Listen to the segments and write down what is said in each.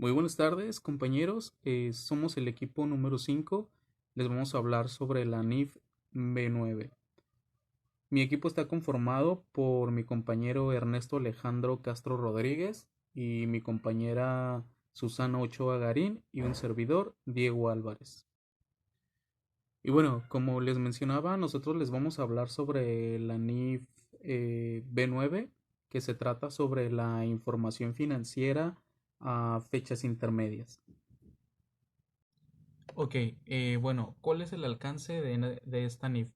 Muy buenas tardes, compañeros. Somos el equipo número 5. Les vamos a hablar sobre la NIF B9. Mi equipo está conformado por mi compañero Ernesto Alejandro Castro Rodríguez y mi compañera Susana Ochoa Garín y un servidor, Diego Álvarez. Y bueno, como les mencionaba, nosotros les vamos a hablar sobre la NIF B9, que se trata sobre la información financiera a fechas intermedias. Ok, bueno, ¿cuál es el alcance de esta NIF?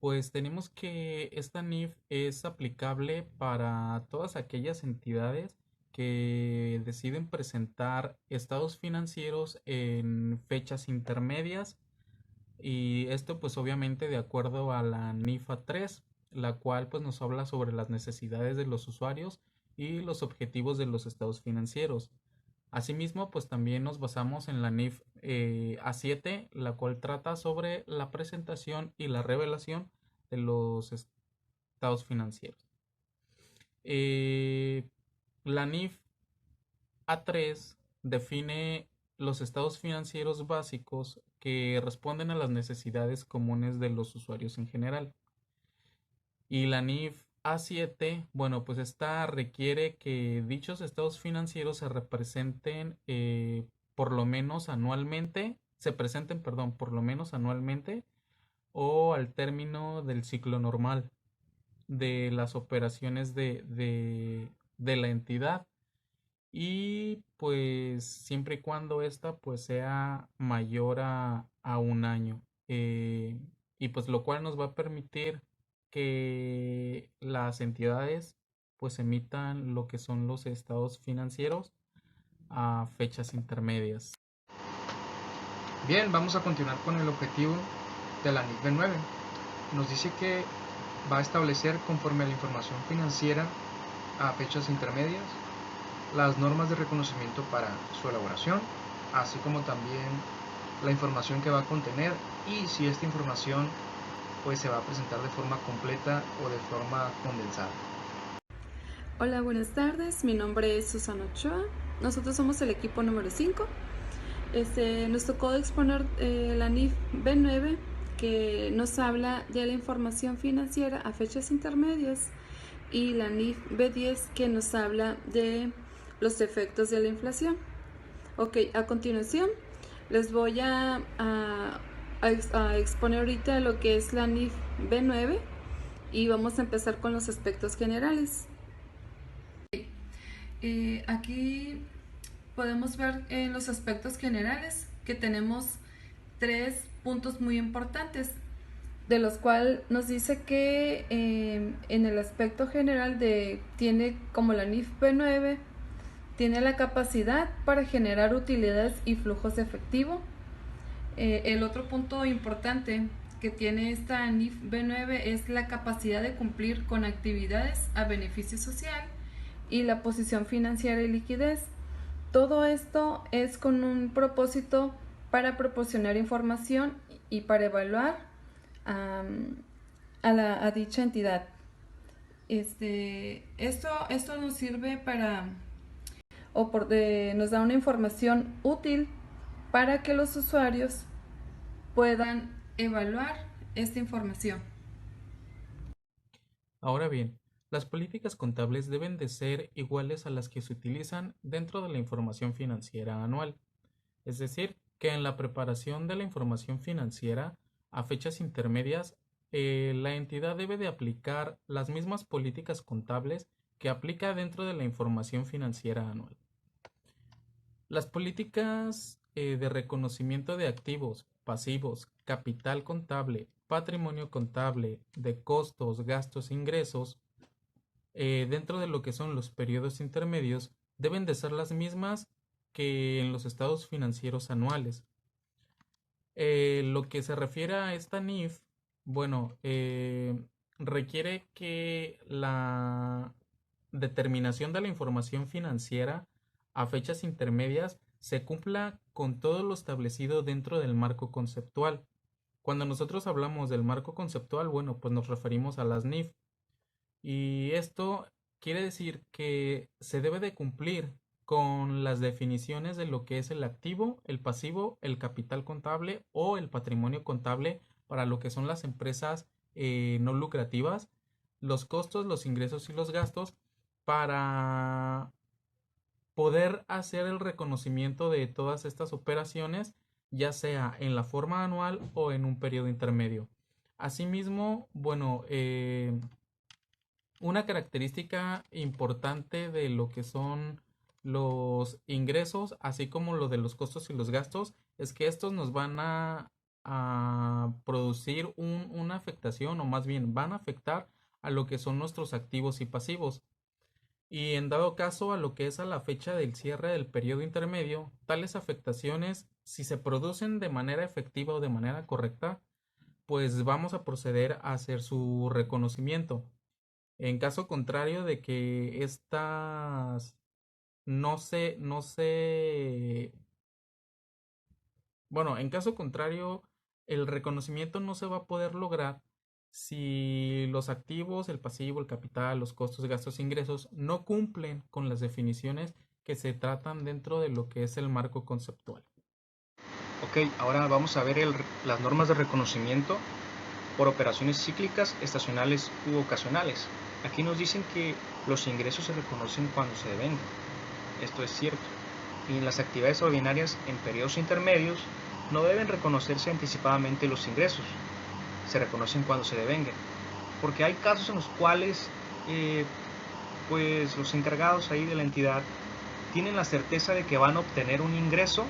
Pues tenemos que esta NIF es aplicable para todas aquellas entidades que deciden presentar estados financieros en fechas intermedias y esto pues obviamente de acuerdo a la NIFA 3, la cual pues nos habla sobre las necesidades de los usuarios y los objetivos de los estados financieros. Asimismo, pues también nos basamos en la NIF A7, la cual trata sobre la presentación y la revelación de los estados financieros. Eh, la NIF A3 define los estados financieros básicos que responden a las necesidades comunes de los usuarios en general. Y la NIF A7, bueno, pues esta requiere que dichos estados financieros se representen por lo menos anualmente, se presenten, perdón, por lo menos anualmente o al término del ciclo normal de las operaciones de la entidad y pues siempre y cuando esta pues sea mayor a un año. Y pues lo cual nos va a permitir que las entidades pues emitan lo que son los estados financieros a fechas intermedias. Bien, vamos a continuar con el objetivo de la NIF B9. Nos dice que va a establecer, conforme a la información financiera a fechas intermedias, las normas de reconocimiento para su elaboración, así como también la información que va a contener y si esta información pues se va a presentar de forma completa o de forma condensada. Hola, buenas tardes. Mi nombre es Susana Ochoa. Nosotros somos el equipo número 5. Nos tocó exponer la NIF B9, que nos habla de la información financiera a fechas intermedias, y la NIF B10, que nos habla de los efectos de la inflación. Ok, a continuación les voy a exponer ahorita lo que es la NIF B9 y vamos a empezar con los aspectos generales. Aquí podemos ver en los aspectos generales que tenemos tres puntos muy importantes, de los cuales nos dice que en el aspecto general tiene como la NIF B9, tiene la capacidad para generar utilidades y flujos de efectivo. El otro punto importante que tiene esta NIF B9 es la capacidad de cumplir con actividades a beneficio social y la posición financiera y liquidez. Todo esto es con un propósito para proporcionar información y para evaluar a dicha entidad. Esto nos sirve nos da una información útil para que los usuarios puedan evaluar esta información. Ahora bien, las políticas contables deben de ser iguales a las que se utilizan dentro de la información financiera anual. Es decir, que en la preparación de la información financiera a fechas intermedias, la entidad debe de aplicar las mismas políticas contables que aplica dentro de la información financiera anual. Las políticas de reconocimiento de activos, pasivos, capital contable, patrimonio contable, de costos, gastos e ingresos, dentro de lo que son los periodos intermedios, deben de ser las mismas que en los estados financieros anuales. Lo que se refiere a esta NIF, bueno, requiere que la determinación de la información financiera a fechas intermedias se cumpla con todo lo establecido dentro del marco conceptual. Cuando nosotros hablamos del marco conceptual, bueno, pues nos referimos a las NIF. Y esto quiere decir que se debe de cumplir con las definiciones de lo que es el activo, el pasivo, el capital contable o el patrimonio contable para lo que son las empresas no lucrativas, los costos, los ingresos y los gastos, para poder hacer el reconocimiento de todas estas operaciones, ya sea en la forma anual o en un periodo intermedio. Asimismo, bueno, una característica importante de lo que son los ingresos, así como lo de los costos y los gastos, es que estos nos van a producir una afectación, o más bien van a afectar a lo que son nuestros activos y pasivos. Y en dado caso a lo que es a la fecha del cierre del periodo intermedio, tales afectaciones, si se producen de manera efectiva o de manera correcta, pues vamos a proceder a hacer su reconocimiento. En caso contrario de que estas bueno, en caso contrario, el reconocimiento no se va a poder lograr si los activos, el pasivo, el capital, los costos, gastos e ingresos no cumplen con las definiciones que se tratan dentro de lo que es el marco conceptual. Ok, ahora vamos a ver las normas de reconocimiento por operaciones cíclicas, estacionales u ocasionales. Aquí nos dicen que los ingresos se reconocen cuando se devengan. Esto es cierto. Y en las actividades ordinarias en periodos intermedios no deben reconocerse anticipadamente los ingresos. Se reconocen cuando se devengan. Porque hay casos en los cuales pues los encargados ahí de la entidad tienen la certeza de que van a obtener un ingreso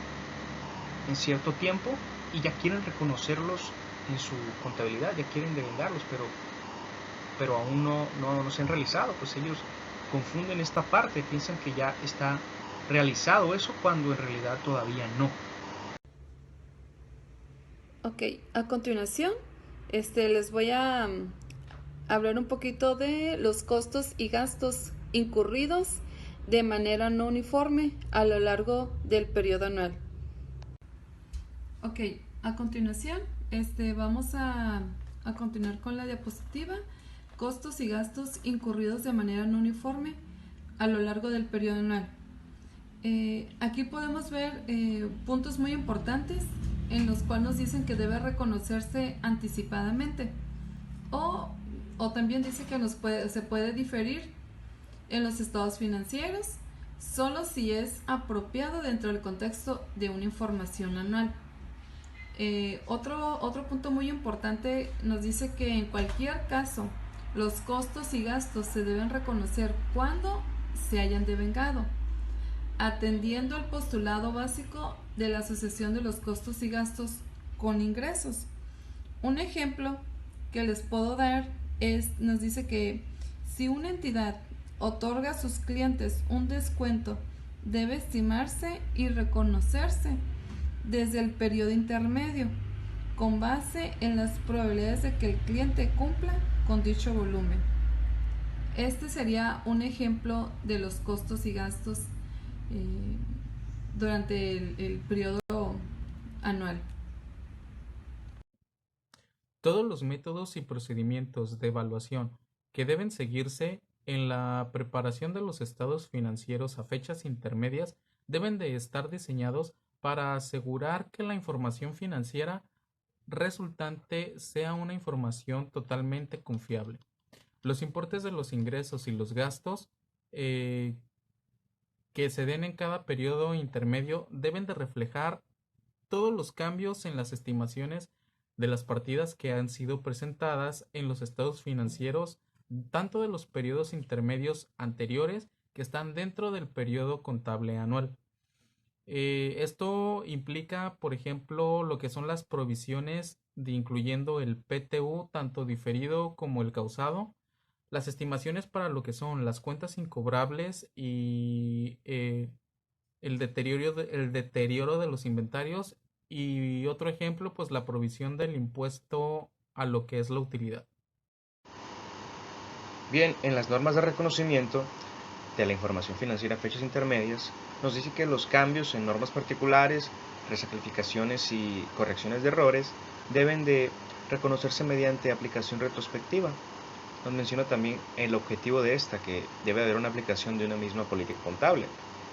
en cierto tiempo y ya quieren reconocerlos en su contabilidad, ya quieren devengarlos, pero aún no se han realizado. Pues ellos confunden esta parte, piensan que ya está realizado eso cuando en realidad todavía no. Ok, a continuación les voy a hablar un poquito de los costos y gastos incurridos de manera no uniforme a lo largo del periodo anual. Ok, a continuación vamos a continuar con la diapositiva. Costos y gastos incurridos de manera no uniforme a lo largo del periodo anual. Aquí podemos ver puntos muy importantes en los cuales nos dicen que debe reconocerse anticipadamente, o también dice que se puede diferir en los estados financieros solo si es apropiado dentro del contexto de una información anual. Otro punto muy importante nos dice que en cualquier caso los costos y gastos se deben reconocer cuando se hayan devengado, atendiendo al postulado básico de la asociación de los costos y gastos con ingresos. Un ejemplo que les puedo dar nos dice que si una entidad otorga a sus clientes un descuento, debe estimarse y reconocerse desde el periodo intermedio, con base en las probabilidades de que el cliente cumpla con dicho volumen. Este sería un ejemplo de los costos y gastos durante el periodo anual. Todos los métodos y procedimientos de evaluación que deben seguirse en la preparación de los estados financieros a fechas intermedias deben de estar diseñados para asegurar que la información financiera resultante sea una información totalmente confiable. Los importes de los ingresos y los gastos que se den en cada periodo intermedio deben de reflejar todos los cambios en las estimaciones de las partidas que han sido presentadas en los estados financieros, tanto de los periodos intermedios anteriores que están dentro del periodo contable anual. Esto implica, por ejemplo, lo que son las provisiones incluyendo el PTU, tanto diferido como el causado, las estimaciones para lo que son las cuentas incobrables y el deterioro de los inventarios, y otro ejemplo, pues la provisión del impuesto a lo que es la utilidad. Bien, en las normas de reconocimiento de la información financiera a fechas intermedias, nos dice que los cambios en normas particulares, reclasificaciones y correcciones de errores deben de reconocerse mediante aplicación retrospectiva. Nos menciona también el objetivo de esta, que debe haber una aplicación de una misma política contable.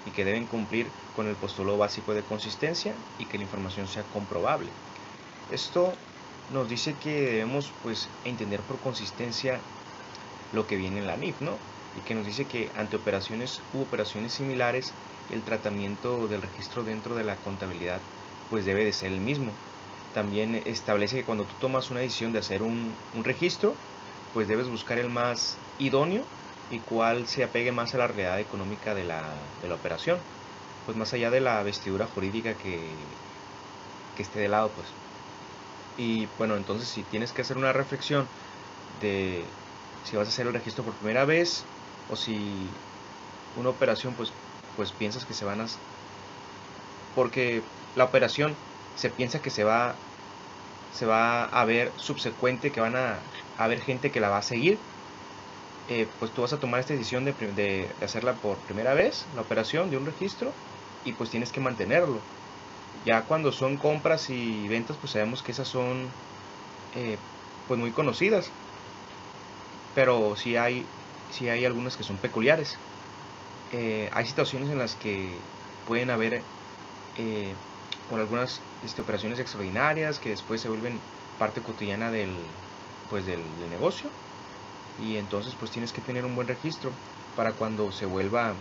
y que deben cumplir con el postulado básico de consistencia y que la información sea comprobable. Esto nos dice que debemos pues entender por consistencia lo que viene en la NIF, ¿no? Y que nos dice que ante operaciones u operaciones similares, el tratamiento del registro dentro de la contabilidad pues debe de ser el mismo. También establece que cuando tú tomas una decisión de hacer un registro, pues debes buscar el más idóneo y cuál se apegue más a la realidad económica de la operación, pues más allá de la vestidura jurídica que esté de lado, pues. Y bueno, entonces si tienes que hacer una reflexión de si vas a hacer el registro por primera vez o si una operación pues piensas que se van a... Porque la operación se piensa que se va a ver subsecuente, que van a haber gente que la va a seguir, pues tú vas a tomar esta decisión de hacerla por primera vez, la operación de un registro, y pues tienes que mantenerlo. Ya cuando son compras y ventas, pues sabemos que esas son pues muy conocidas, pero sí hay algunas que son peculiares. Hay situaciones en las que pueden haber por algunas operaciones extraordinarias que después se vuelven parte cotidiana del negocio, y entonces pues tienes que tener un buen registro para cuando se vuelva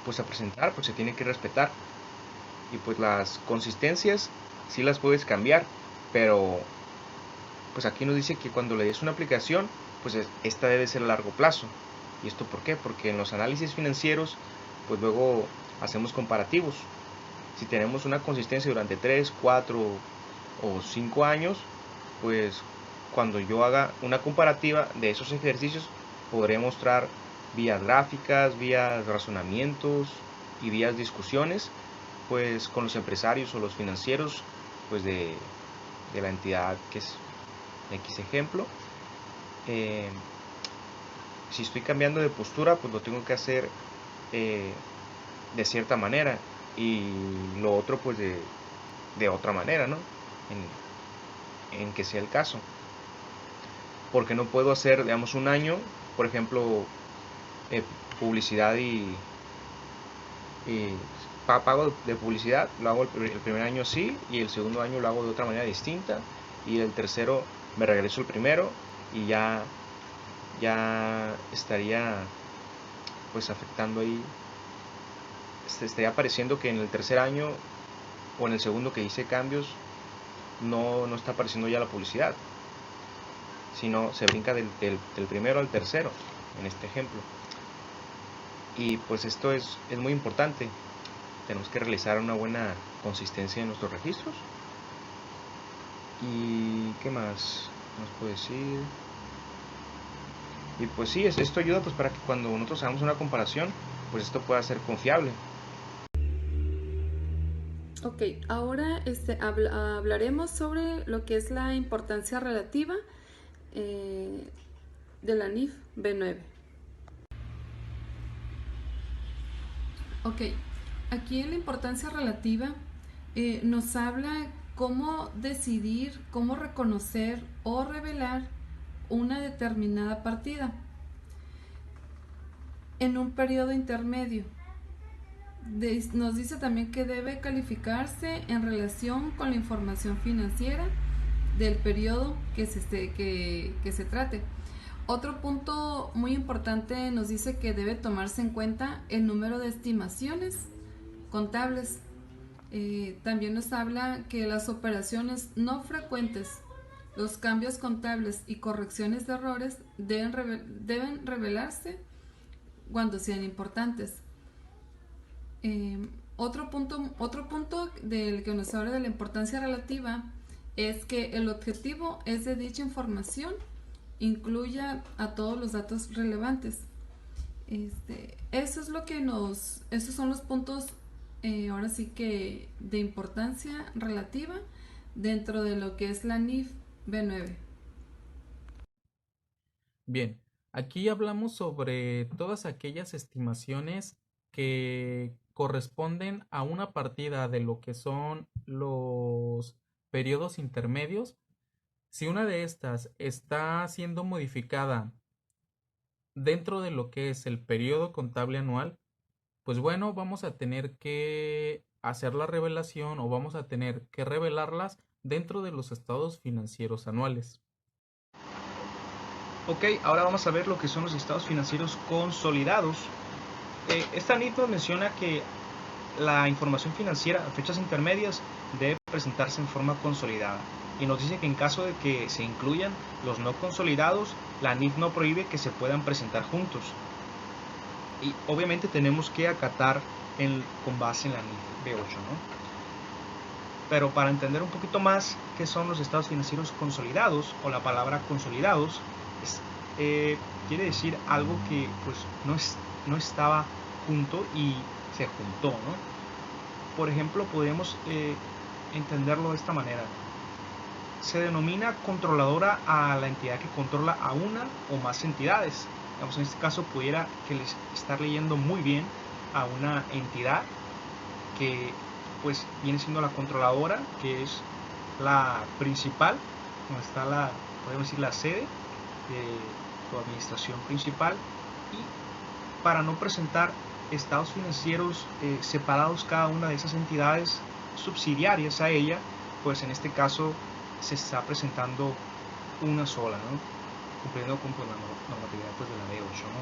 pues a presentar, pues se tiene que respetar. Y pues las consistencias sí las puedes cambiar, pero pues aquí nos dice que cuando le des una aplicación, pues esta debe ser a largo plazo. ¿Y esto por qué? Porque en los análisis financieros pues luego hacemos comparativos. Si tenemos una consistencia durante 3, 4 o 5 años, pues cuando yo haga una comparativa de esos ejercicios, podré mostrar vías gráficas, vías razonamientos y vías discusiones, pues con los empresarios o los financieros, pues de la entidad que es X ejemplo. Si estoy cambiando de postura, pues lo tengo que hacer de cierta manera, y lo otro pues de otra manera, ¿no? En que sea el caso. Porque no puedo hacer, digamos, un año, por ejemplo, publicidad y pago de publicidad, lo hago el primer año así, y el segundo año lo hago de otra manera distinta, y el tercero me regreso el primero, y ya estaría pues afectando ahí, estaría pareciendo que en el tercer año o en el segundo que hice cambios no está apareciendo ya la publicidad, sino se brinca del primero al tercero en este ejemplo. Y pues esto es muy importante. Tenemos que realizar una buena consistencia en nuestros registros. ¿Y qué más nos puede decir? Y pues sí, esto ayuda pues para que cuando nosotros hagamos una comparación, pues esto pueda ser confiable. Ok, ahora hablaremos sobre lo que es la importancia relativa de la NIF B9. Ok, aquí en la importancia relativa nos habla cómo decidir, cómo reconocer o revelar una determinada partida en un periodo intermedio. Nos dice también que debe calificarse en relación con la información financiera del periodo que se trate. Otro punto muy importante nos dice que debe tomarse en cuenta el número de estimaciones contables. También nos habla que las operaciones no frecuentes, los cambios contables y correcciones de errores deben revelarse cuando sean importantes. Otro punto del que nos habla de la importancia relativa es que el objetivo es de dicha información incluya a todos los datos relevantes. Esos son los puntos ahora sí que de importancia relativa dentro de lo que es la NIF B9. Bien, aquí hablamos sobre todas aquellas estimaciones que corresponden a una partida de lo que son los periodos intermedios. Si una de estas está siendo modificada dentro de lo que es el periodo contable anual, Pues bueno, vamos a tener que hacer la revelación o vamos a tener que revelarlas dentro de los estados financieros anuales. Ok, ahora vamos a ver lo que son los estados financieros consolidados. Esta NIF nos menciona que la información financiera a fechas intermedias debe presentarse en forma consolidada y nos dice que en caso de que se incluyan los no consolidados, la NIF no prohíbe que se puedan presentar juntos. Y obviamente tenemos que acatar con base en la NIF B8, ¿no? Pero para entender un poquito más qué son los estados financieros consolidados o la palabra consolidados, quiere decir algo que pues no estaba junto y se juntó, ¿no? Por ejemplo, podemos entenderlo de esta manera. Se denomina controladora a la entidad que controla a una o más entidades. Digamos, en este caso pudiera estar leyendo muy bien a una entidad que pues viene siendo la controladora, que es la principal, donde está podemos decir, la sede de tu administración principal, y para no presentar estados financieros separados cada una de esas entidades subsidiarias a ella, pues en este caso se está presentando una sola, ¿no? Cumpliendo con la normatividad pues, de la B8, ¿no?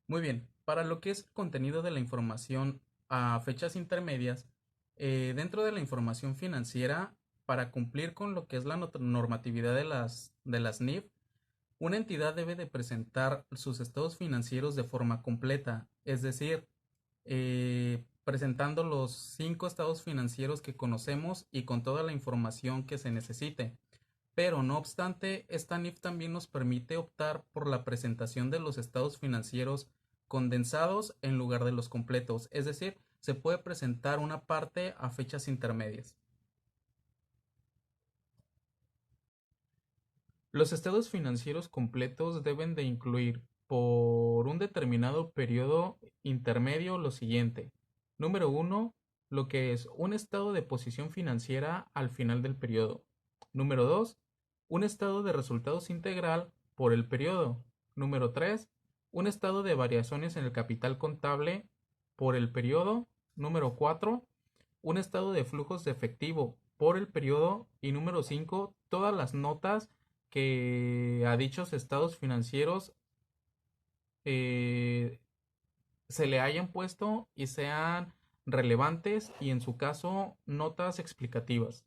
Muy bien, para lo que es el contenido de la información a fechas intermedias, dentro de la información financiera, para cumplir con lo que es la normatividad de las NIF, una entidad debe de presentar sus estados financieros de forma completa, es decir, presentando los 5 estados financieros que conocemos y con toda la información que se necesite. Pero no obstante, esta NIF también nos permite optar por la presentación de los estados financieros condensados en lugar de los completos, es decir, se puede presentar una parte a fechas intermedias. Los estados financieros completos deben de incluir por un determinado periodo intermedio lo siguiente. Número 1, lo que es un estado de posición financiera al final del periodo. Número 2, un estado de resultados integral por el periodo. Número 3, un estado de variaciones en el capital contable por el periodo. Número 4, un estado de flujos de efectivo por el periodo. Y número 5, todas las notas que a dichos estados financieros se le hayan puesto y sean relevantes y en su caso notas explicativas.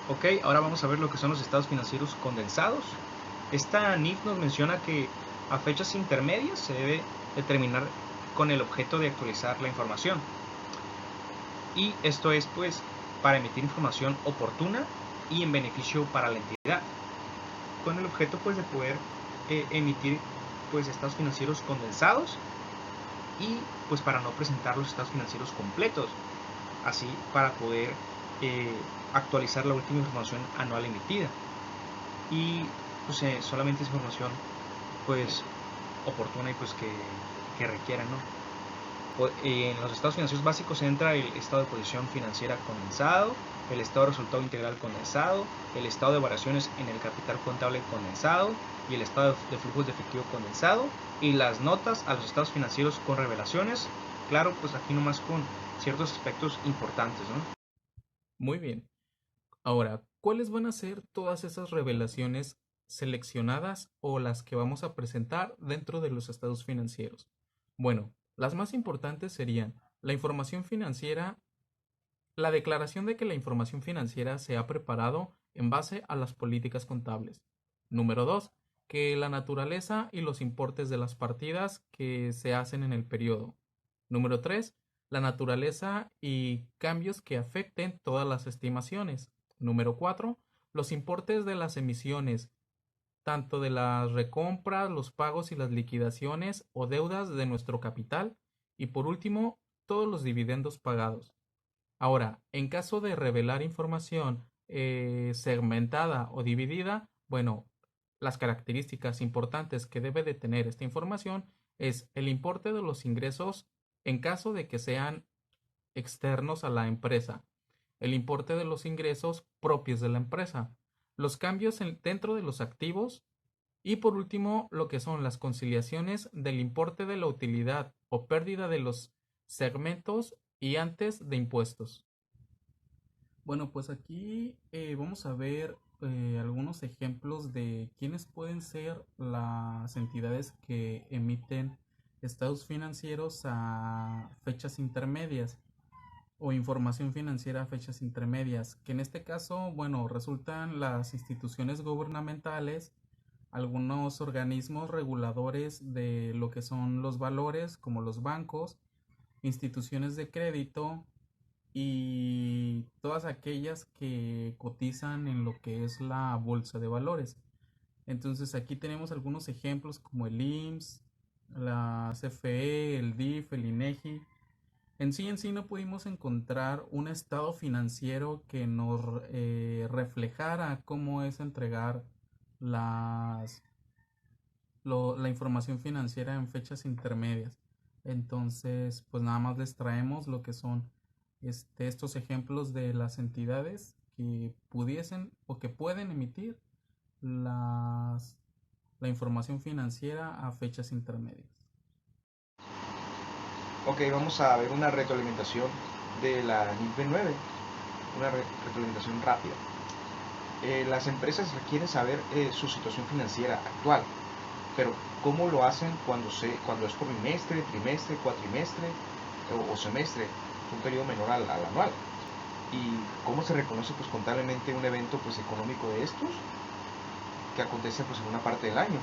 Ok, ahora vamos a ver lo que son los estados financieros condensados. Esta NIF nos menciona que a fechas intermedias se debe determinar con el objeto de actualizar la información. Y esto es pues para emitir información oportuna y en beneficio para la entidad, con el objeto pues de poder emitir pues estados financieros condensados y pues para no presentar los estados financieros completos, así para poder actualizar la última información anual emitida y pues solamente es información pues oportuna y pues que requiera, ¿no? En los estados financieros básicos entra el estado de posición financiera condensado, el estado de resultado integral condensado, el estado de variaciones en el capital contable condensado y el estado de flujos de efectivo condensado y las notas a los estados financieros con revelaciones, claro, pues aquí nomás con ciertos aspectos importantes, ¿no? Muy bien. Ahora, ¿cuáles van a ser todas esas revelaciones seleccionadas o las que vamos a presentar dentro de los estados financieros? Bueno, las más importantes serían la información financiera, la declaración de que la información financiera se ha preparado en base a las políticas contables. Número 2, que la naturaleza y los importes de las partidas que se hacen en el periodo. Número 3, la naturaleza y cambios que afecten todas las estimaciones. Número 4, los importes de las emisiones, tanto de las recompras, los pagos y las liquidaciones o deudas de nuestro capital. Y por último, todos los dividendos pagados. Ahora, en caso de revelar información segmentada o dividida, bueno, las características importantes que debe de tener esta información es el importe de los ingresos en caso de que sean externos a la empresa, el importe de los ingresos propios de la empresa, los cambios dentro de los activos Y por último, lo que son las conciliaciones del importe de la utilidad o pérdida de los segmentos y antes de impuestos. Bueno, pues aquí vamos a ver algunos ejemplos de quiénes pueden ser las entidades que emiten estados financieros a fechas intermedias o información financiera a fechas intermedias, que en este caso, bueno, resultan las instituciones gubernamentales, algunos organismos reguladores de lo que son los valores, como los bancos, instituciones de crédito y todas aquellas que cotizan en lo que es la bolsa de valores. Entonces aquí tenemos algunos ejemplos como el IMSS, la CFE, el DIF, el INEGI. En sí no pudimos encontrar un estado financiero que nos reflejara cómo es entregar las, la información financiera en fechas intermedias. Entonces, pues nada más les traemos lo que son estos ejemplos de las entidades que pudiesen o que pueden emitir la información financiera a fechas intermedias. Ok, vamos a ver una retroalimentación de la NIF B9, una retroalimentación rápida. Las empresas requieren saber su situación financiera actual, pero ¿cómo lo hacen cuando es por bimestre, trimestre, cuatrimestre o semestre, un periodo menor al anual? ¿Y cómo se reconoce pues contablemente un evento pues económico de estos que acontece pues en una parte del año?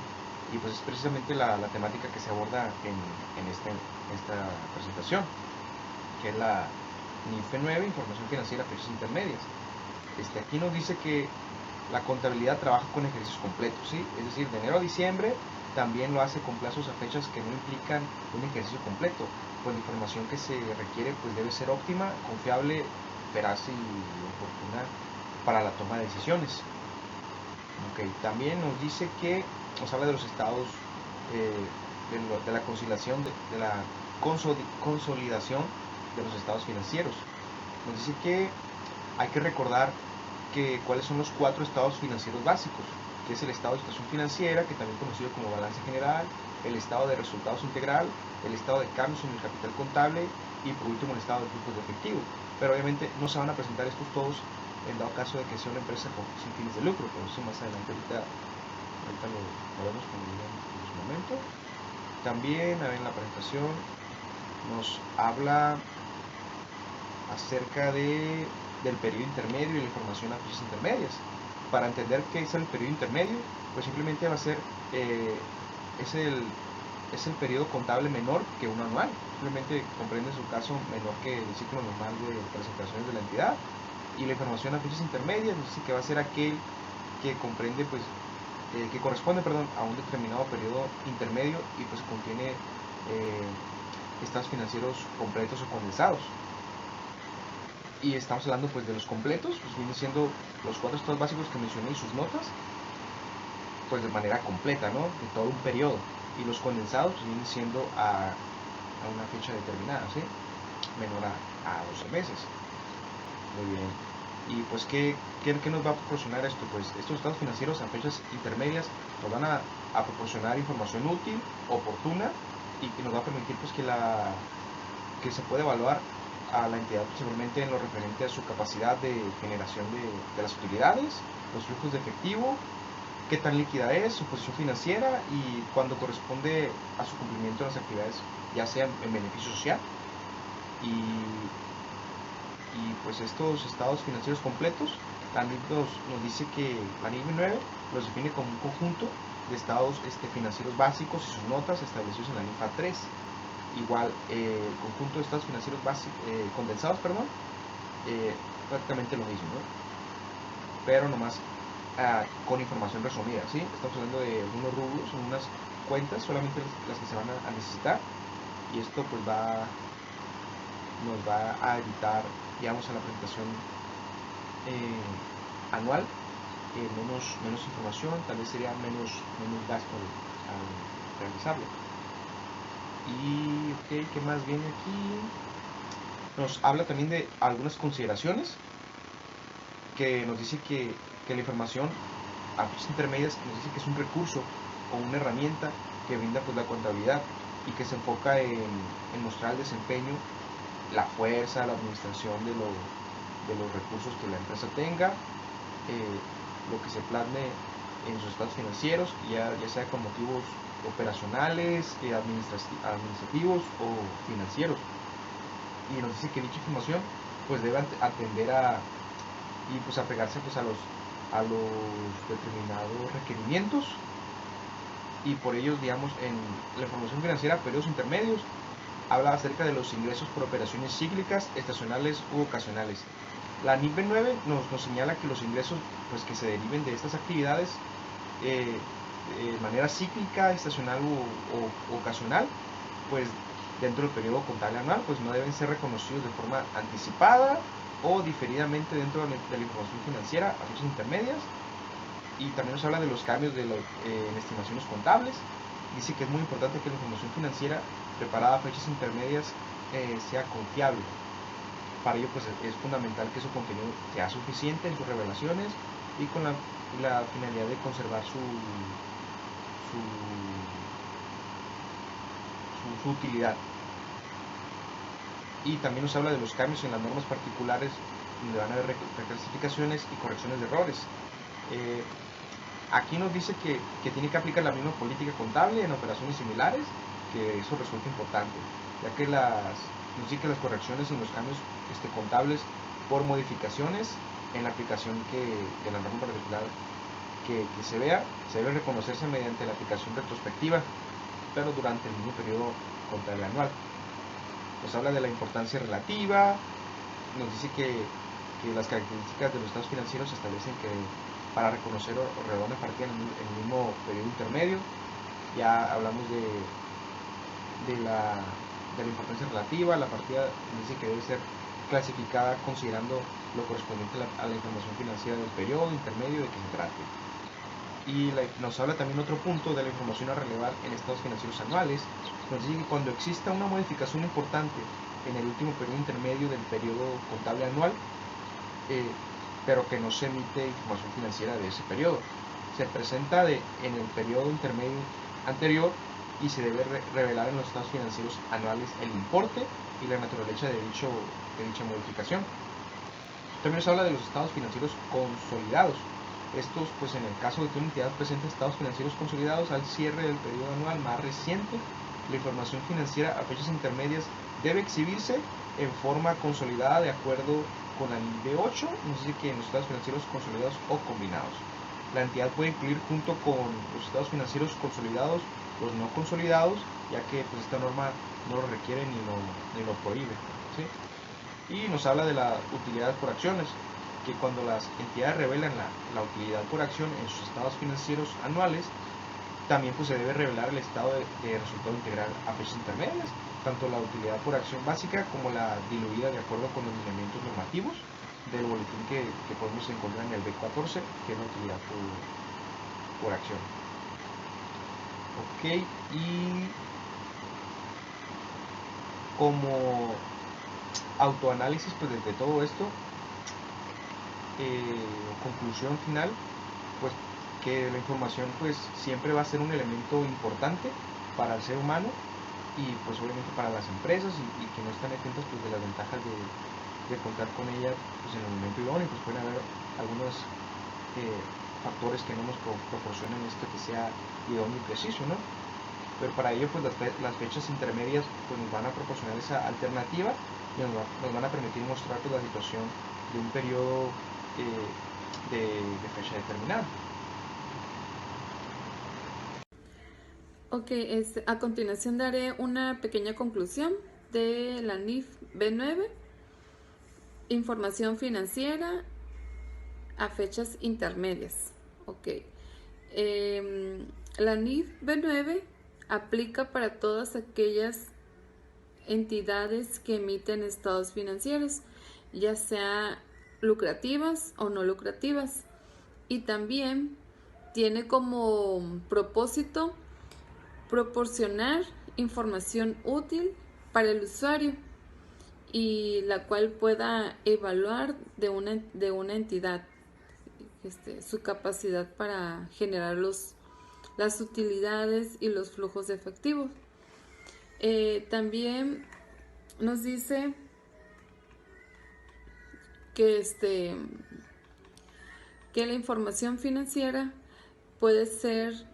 Y pues es precisamente la temática que se aborda en esta presentación, que es la NIF 9, Información Financiera, Fechas Intermedias. Aquí nos dice que la contabilidad trabaja con ejercicios completos, ¿sí? Es decir, de enero a diciembre también lo hace con plazos a fechas que no implican un ejercicio completo, pues la información que se requiere pues debe ser óptima, confiable, veraz y oportuna para la toma de decisiones. Okay. También nos dice que nos habla de los estados de la conciliación, de la consolidación de los estados financieros. Nos dice que hay que recordar cuáles son los 4 estados financieros básicos, que es el estado de situación financiera, que también conocido como balance general, el estado de resultados integral, el estado de cambios en el capital contable y por último el estado de flujos de efectivo. Pero obviamente no se van a presentar estos todos en dado caso de que sea una empresa sin fines de lucro, pero eso más adelante ahorita lo vemos como en su momento. También en la presentación nos habla acerca del periodo intermedio y la información a fechas intermedias. Para entender qué es el periodo intermedio, pues simplemente va a ser es el periodo contable menor que un anual, simplemente comprende en su caso menor que el ciclo normal de presentaciones de la entidad. Y la información a fechas intermedias nos dice que va a ser aquel que comprende pues que corresponde a un determinado periodo intermedio y pues contiene estados financieros completos o condensados. Y estamos hablando pues de los completos, pues vienen siendo los 4 estados básicos que mencioné y sus notas, pues de manera completa, ¿no? De todo un periodo. Y los condensados pues vienen siendo a una fecha determinada, ¿sí? Menor a 12 meses. Muy bien. Y pues ¿qué nos va a proporcionar esto? Pues estos estados financieros a fechas intermedias nos van a proporcionar información útil, oportuna y que nos va a permitir pues que se puede evaluar a la entidad principalmente en lo referente a su capacidad de generación de las utilidades, los flujos de efectivo, qué tan líquida es, su posición financiera y cuando corresponde a su cumplimiento de las actividades, ya sea en beneficio social. Y pues estos estados financieros completos, la NIF nos dice que la NIF 9 los define como un conjunto de estados financieros básicos y sus notas establecidos en la NIF A3. Igual el conjunto de estados financieros condensados, prácticamente lo mismo, ¿no? Pero nomás con información resumida, ¿sí? Estamos hablando de algunos rubros, unas cuentas, solamente las que se van a necesitar, y esto pues nos va a evitar, digamos, a la presentación anual menos información, tal vez sería menos gasto al realizarlo. Y ok, ¿qué más viene aquí? Nos habla también de algunas consideraciones que nos dice que la información a fechas intermedias nos dice que es un recurso una herramienta que brinda pues la contabilidad y que se enfoca en mostrar el desempeño, la fuerza, la administración de los recursos que la empresa tenga, lo que se plasme en sus estados financieros, ya sea con motivos operacionales, administrativos o financieros. Y nos dice que dicha información pues debe atender y pues apegarse pues a los determinados requerimientos, y por ellos, digamos, en la información financiera, periodos intermedios, habla acerca de los ingresos por operaciones cíclicas, estacionales u ocasionales. La NIF B9 nos señala que los ingresos pues, que se deriven de estas actividades de manera cíclica, estacional o ocasional, pues dentro del periodo contable anual, pues no deben ser reconocidos de forma anticipada o diferidamente dentro de la información financiera a fechas intermedias. Y también nos habla de los cambios en estimaciones contables. Dice que es muy importante que la información financiera preparada a fechas intermedias sea confiable. Para ello pues es fundamental que su contenido sea suficiente en sus revelaciones y con la finalidad de conservar su utilidad. Y también nos habla de los cambios en las normas particulares, donde van a haber reclasificaciones y correcciones de errores. Aquí nos dice que tiene que aplicar la misma política contable en operaciones similares, que eso resulta importante, ya que nos dice que las correcciones y los cambios contables por modificaciones en la aplicación de la norma particular que se vea, se debe reconocerse mediante la aplicación retrospectiva, pero durante el mismo periodo contable anual. Nos habla de la importancia relativa, nos dice que las características de los estados financieros establecen que para reconocer o redonda partida en el mismo periodo intermedio. Ya hablamos de la importancia relativa. La partida dice que debe ser clasificada considerando lo correspondiente a la información financiera del periodo intermedio de que se trate. Y nos habla también otro punto de la información a relevar en estados financieros anuales. Nos dice que cuando exista una modificación importante en el último periodo intermedio del periodo contable anual, pero que no se emite información financiera de ese periodo, se presenta en el periodo intermedio anterior y se debe revelar en los estados financieros anuales el importe y la naturaleza de dicha modificación. También nos habla de los estados financieros consolidados. Estos, pues en el caso de que una entidad presente estados financieros consolidados al cierre del periodo anual más reciente, la información financiera a fechas intermedias debe exhibirse en forma consolidada de acuerdo con la NIF B8, nos dice que en los estados financieros consolidados o combinados. La entidad puede incluir junto con los estados financieros consolidados los no consolidados, ya que pues, esta norma no lo requiere ni lo prohíbe, ¿sí? Y nos habla de la utilidad por acciones, que cuando las entidades revelan la utilidad por acción en sus estados financieros anuales, también pues, se debe revelar el estado de resultado integral a fechas intermedias, tanto la utilidad por acción básica como la diluida de acuerdo con los lineamientos normativos del boletín que podemos encontrar en el B14, que es la utilidad por acción. Ok, y como autoanálisis pues de todo esto, conclusión final, pues que la información pues siempre va a ser un elemento importante para el ser humano y pues obviamente para las empresas y que no están atentas pues de las ventajas de contar con ella pues en el momento idóneo, pues pueden haber algunos factores que no nos proporcionan esto que sea idóneo y preciso, ¿no? Pero para ello pues las fechas intermedias pues nos van a proporcionar esa alternativa y nos van a permitir mostrar pues, la situación de un periodo de fecha determinada. Ok, a continuación daré una pequeña conclusión de la NIF B9, información financiera a fechas intermedias. Ok, la NIF B9 aplica para todas aquellas entidades que emiten estados financieros, ya sea lucrativas o no lucrativas, y también tiene como propósito proporcionar información útil para el usuario y la cual pueda evaluar de una entidad su capacidad para generar los las utilidades y los flujos de efectivo. También nos dice que, que la información financiera puede ser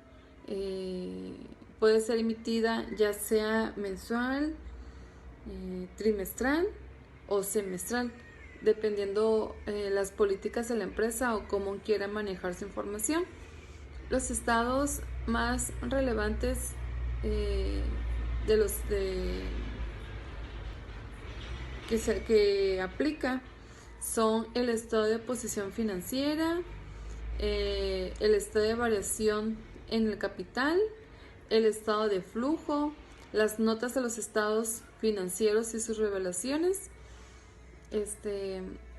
emitida ya sea mensual, trimestral o semestral, dependiendo las políticas de la empresa o cómo quiera manejar su información. Los estados más relevantes que aplica son el estado de posición financiera, el estado de variación en el capital, el estado de flujo, las notas de los estados financieros y sus revelaciones.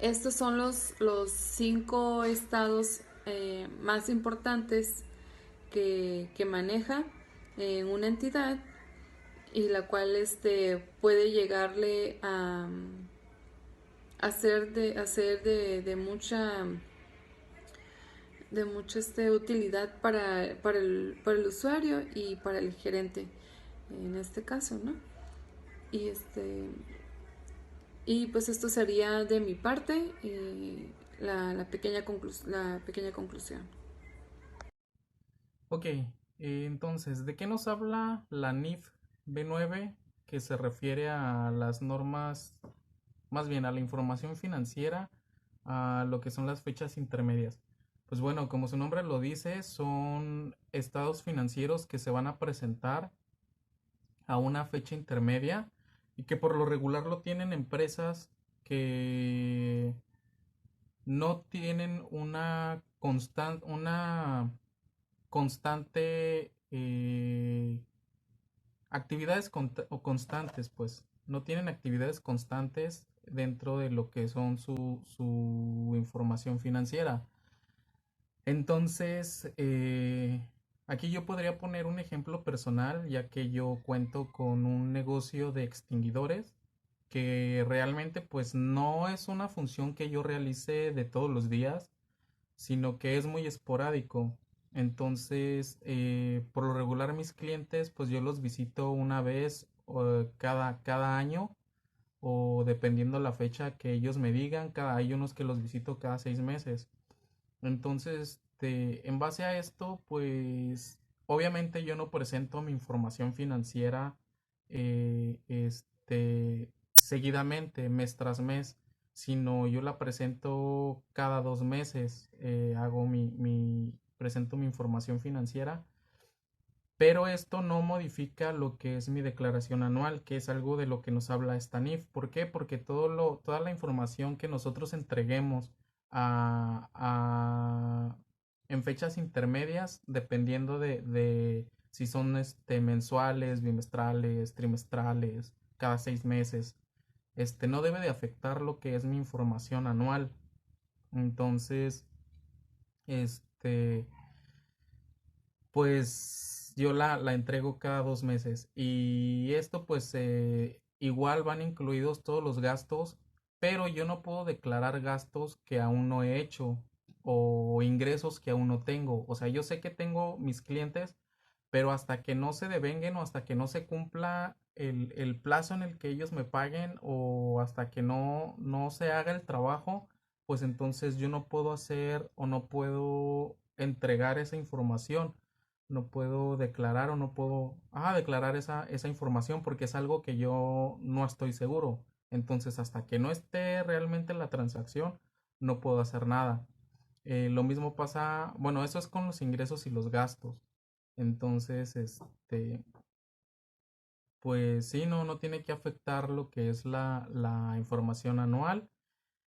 Estos son los 5 estados más importantes que maneja una entidad, y la cual puede llegarle a hacer de mucha utilidad para el usuario y para el gerente en este caso, ¿no? Y pues esto sería de mi parte la pequeña conclusión. Ok, entonces, ¿de qué nos habla la NIF B9, que se refiere a las normas, más bien a la información financiera, a lo que son las fechas intermedias? Pues bueno, como su nombre lo dice, son estados financieros que se van a presentar a una fecha intermedia y que por lo regular lo tienen empresas que no tienen una constante actividades constantes, pues no tienen actividades constantes dentro de lo que son su información financiera. Entonces, aquí yo podría poner un ejemplo personal, ya que yo cuento con un negocio de extinguidores que realmente pues no es una función que yo realice de todos los días, sino que es muy esporádico. Entonces, por lo regular mis clientes, pues yo los visito una vez cada año, o dependiendo la fecha que ellos me digan, hay unos que los visito cada 6 meses. Entonces, en base a esto, pues obviamente yo no presento mi información financiera seguidamente, mes tras mes, sino yo la presento cada 2 meses. Presento mi información financiera, pero esto no modifica lo que es mi declaración anual, que es algo de lo que nos habla esta NIF. ¿Por qué? Porque toda la información que nosotros entreguemos en fechas intermedias, dependiendo de si son mensuales, bimestrales, trimestrales, cada 6 meses, no debe de afectar lo que es mi información anual. Entonces, este, pues yo la entrego cada 2 meses, y esto pues igual van incluidos todos los gastos, pero yo no puedo declarar gastos que aún no he hecho o ingresos que aún no tengo. O sea, yo sé que tengo mis clientes, pero hasta que no se devenguen o hasta que no se cumpla el plazo en el que ellos me paguen, o hasta que no se haga el trabajo, pues entonces yo no puedo hacer o no puedo entregar esa información. No puedo declarar o no puedo declarar esa información, porque es algo que yo no estoy seguro. Entonces, hasta que no esté realmente la transacción, no puedo hacer nada. Lo mismo pasa, bueno, eso es con los ingresos y los gastos. Entonces, pues sí, no tiene que afectar lo que es la información anual.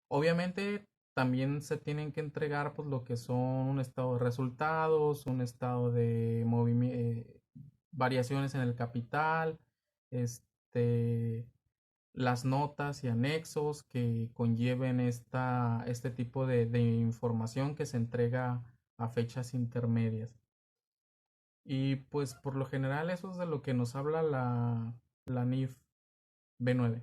Obviamente también se tienen que entregar pues lo que son un estado de resultados, un estado de variaciones en el capital, este, las notas y anexos que conlleven este tipo de información que se entrega a fechas intermedias. Y pues por lo general eso es de lo que nos habla la NIF B9.